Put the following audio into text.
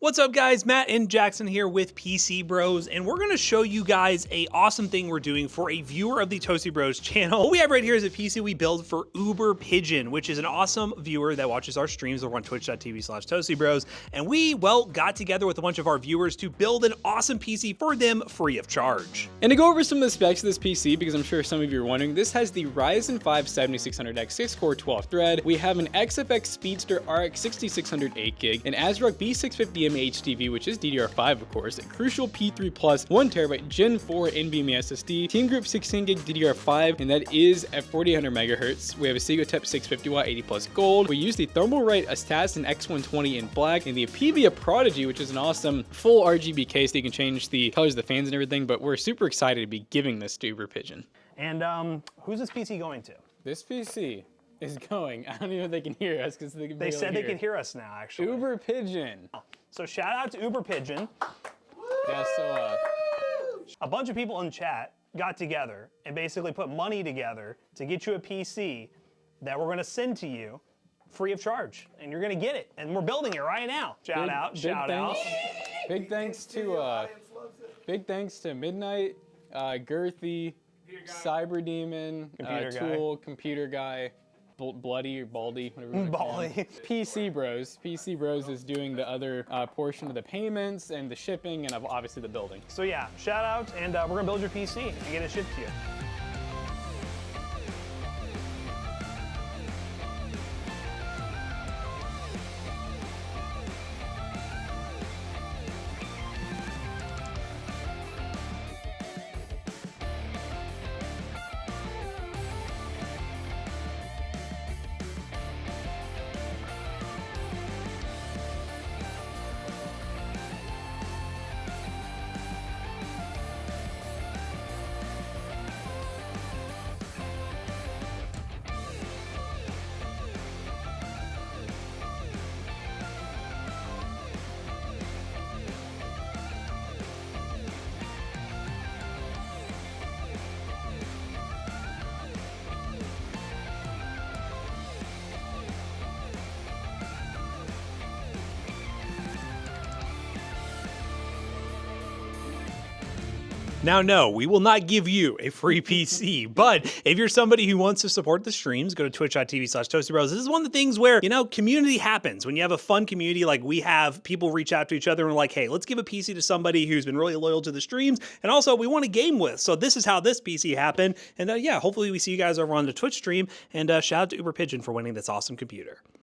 What's up guys, Matt and Jackson here with PC Bros, and we're gonna show you guys a awesome thing we're doing for a viewer of the Toasty Bros channel. What we have right here is a PC we build for Uber Pigeon, which is an awesome viewer that watches our streams over on twitch.tv/ToastyBros, and we, well, got together with a bunch of our viewers to build an awesome PC for them free of charge. And to go over some of the specs of this PC, because I'm sure some of you are wondering, this has the Ryzen 5 7600X 6-core 12-thread. We have an XFX Speedster RX 6600 8GB, an ASRock B650M HDV, which is DDR5 of course, a Crucial P3 Plus 1TB Gen 4 NVMe SSD, Team Group 16GB DDR5, and that is at 4800 MHz. We have a Sigotep 650W 80 Plus Gold. We use the Thermalright Assassin X120 in black, and the Apevia Prodigy, which is an awesome full RGB case that you can change the colors of the fans and everything, but we're super excited to be giving this to Uber Pigeon. And who's this PC going to? This PC is going, I don't even know if they can hear us because they said they could hear us now, actually. Uber Pigeon. So shout out to Uber Pigeon. Yeah, so a bunch of people in chat got together and basically put money together to get you a PC that we're gonna send to you free of charge, and you're gonna get it, and we're building it right now. Shout out. Big thanks to Midnight, Girthy, Cyber Demon, Tool, Computer Guy, Bloody or Baldy, whatever you call him. PC Bros. PC Bros is doing the other portion of the payments and the shipping and obviously the building. So yeah, shout out, and we're gonna build your PC and get it shipped to you. Now, no, we will not give you a free PC, but if you're somebody who wants to support the streams, go to twitch.tv/ToastyBros. This is one of the things where, you know, community happens. When you have a fun community like we have, people reach out to each other and are like, hey, let's give a PC to somebody who's been really loyal to the streams, and also we want to game with. So this is how this PC happened, and yeah, hopefully we see you guys over on the Twitch stream, and shout out to Uber Pigeon for winning this awesome computer.